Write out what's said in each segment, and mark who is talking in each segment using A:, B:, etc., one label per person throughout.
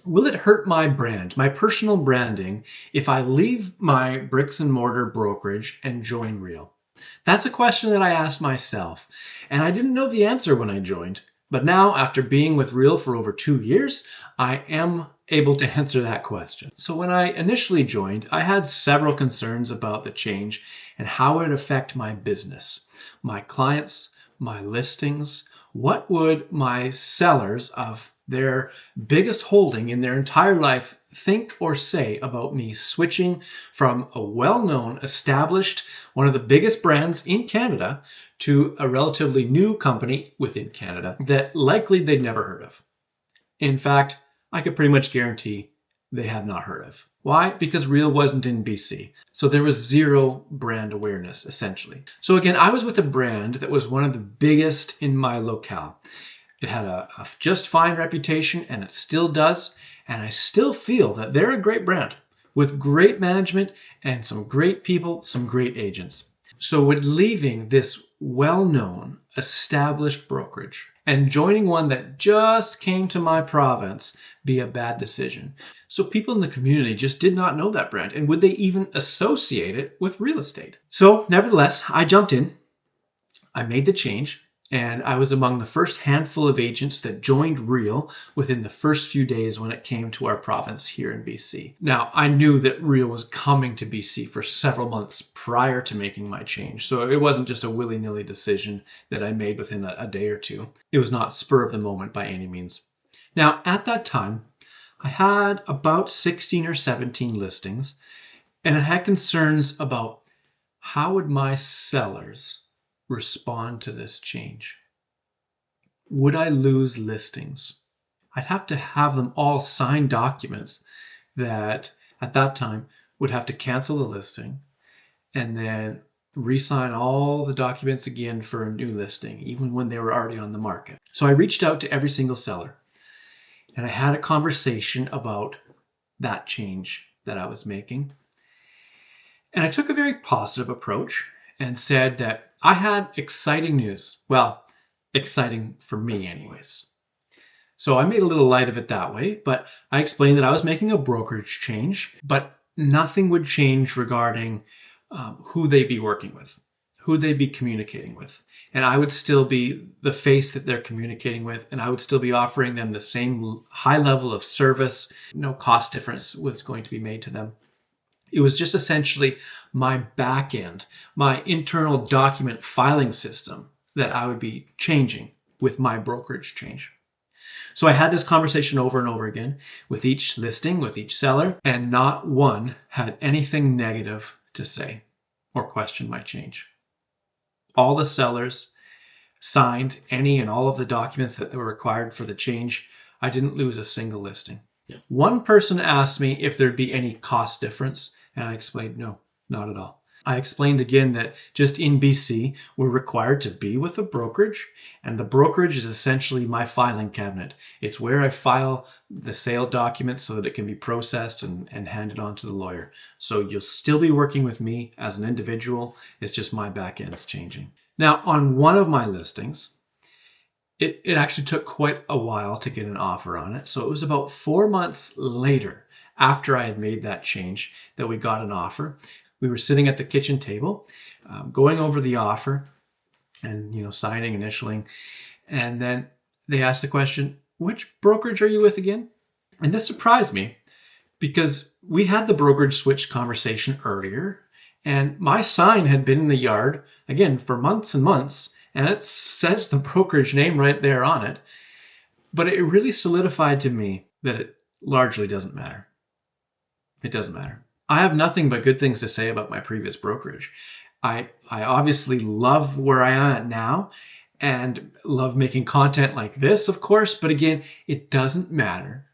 A: Will it hurt my brand, my personal branding, if I leave my bricks and mortar brokerage and join Real? That's a question that I asked myself, and I didn't know the answer when I joined. But now, after being with Real for over 2 years, I am able to answer that question. So when I initially joined, I had several concerns about the change and how it would affect my business, my clients, my listings. What would my sellers of their biggest holding in their entire life think or say about me switching from a well-known, established, one of the biggest brands in Canada to a relatively new company within Canada that likely they'd never heard of? In fact, I could pretty much guarantee they have not heard of. Why? Because Real wasn't in BC. So there was zero brand awareness, essentially. So again, I was with a brand that was one of the biggest in my locale. It had a just fine reputation, and it still does. And I still feel that they're a great brand with great management and some great people, some great agents. So would leaving this well-known, established brokerage and joining one that just came to my province be a bad decision? So people in the community just did not know that brand, and would they even associate it with real estate? So nevertheless, I jumped in, I made the change, and I was among the first handful of agents that joined Real within the first few days when it came to our province here in BC. Now, I knew that Real was coming to BC for several months prior to making my change, so it wasn't just a willy-nilly decision that I made within a day or two. It was not spur of the moment by any means. Now, at that time, I had about 16 or 17 listings, and I had concerns about how would my sellers respond to this change. Would I lose listings? I'd have to have them all sign documents that at that time would have to cancel the listing and then re-sign all the documents again for a new listing, even when they were already on the market. So I reached out to every single seller and I had a conversation about that change that I was making. And I took a very positive approach and said that I had exciting news. Well, exciting for me anyways. So I made a little light of it that way, but I explained that I was making a brokerage change, but nothing would change regarding who they'd be working with, who they'd be communicating with. And I would still be the face that they're communicating with, and I would still be offering them the same high level of service. No cost difference was going to be made to them. It was just essentially my back end, my internal document filing system that I would be changing with my brokerage change. So I had this conversation over and over again with each listing, with each seller, and not one had anything negative to say or question my change. All the sellers signed any and all of the documents that were required for the change. I didn't lose a single listing. Yeah. One person asked me if there'd be any cost difference, and I explained no, not at all. I explained again that just in BC, we're required to be with a brokerage, and the brokerage is essentially my filing cabinet. It's where I file the sale documents so that it can be processed and handed on to the lawyer. So you'll still be working with me as an individual. It's just my back end's changing. Now, on one of my listings, it actually took quite a while to get an offer on it. So it was about 4 months later, after I had made that change, that we got an offer. We were sitting at the kitchen table, going over the offer and, signing, initialing. And then they asked the question, which brokerage are you with again? And this surprised me because we had the brokerage switch conversation earlier, and my sign had been in the yard, again, for months and months, and it says the brokerage name right there on it. But it really solidified to me that it largely doesn't matter. It doesn't matter. I have nothing but good things to say about my previous brokerage. I obviously love where I am at now and love making content like this, of course. But again, it doesn't matter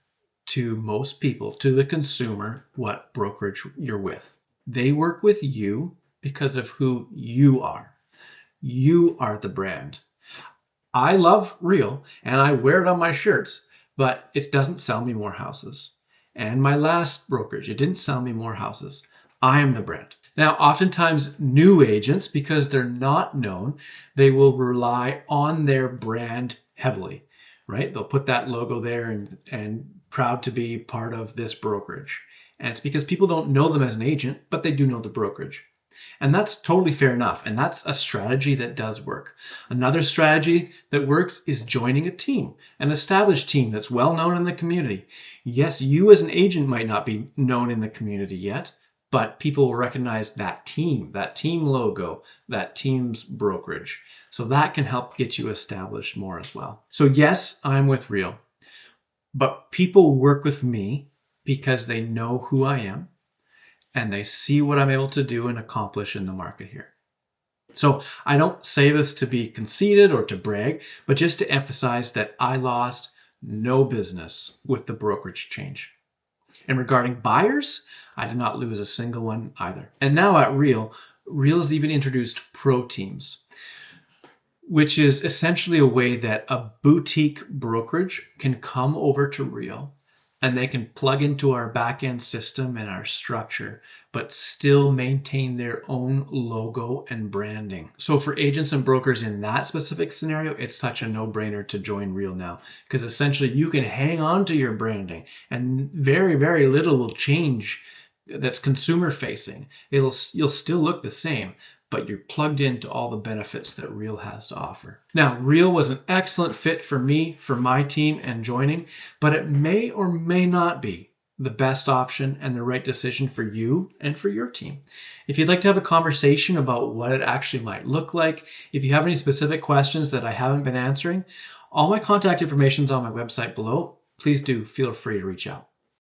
A: to most people, to the consumer, what brokerage you're with. They work with you because of who you are. You are the brand. I love Real and I wear it on my shirts, but it doesn't sell me more houses. And my last brokerage, it didn't sell me more houses. I am the brand. Now, oftentimes new agents, because they're not known, they will rely on their brand heavily, right? They'll put that logo there and proud to be part of this brokerage. And it's because people don't know them as an agent, but they do know the brokerage. And that's totally fair enough. And that's a strategy that does work. Another strategy that works is joining a team, an established team that's well known in the community. Yes, you as an agent might not be known in the community yet, but people will recognize that team logo, that team's brokerage. So that can help get you established more as well. So yes, I'm with Real, but people work with me because they know who I am and they see what I'm able to do and accomplish in the market here. So I don't say this to be conceited or to brag, but just to emphasize that I lost no business with the brokerage change. And regarding buyers, I did not lose a single one either. And now at Real has even introduced pro teams, which is essentially a way that a boutique brokerage can come over to Real and they can plug into our back-end system and our structure, but still maintain their own logo and branding. So for agents and brokers in that specific scenario, it's such a no-brainer to join Real now, because essentially you can hang on to your branding and very, very little will change that's consumer facing. You'll still look the same, but you're plugged into all the benefits that Real has to offer. Now, Real was an excellent fit for me, for my team, and joining, but it may or may not be the best option and the right decision for you and for your team. If you'd like to have a conversation about what it actually might look like, if you have any specific questions that I haven't been answering, all my contact information is on my website below. Please do feel free to reach out.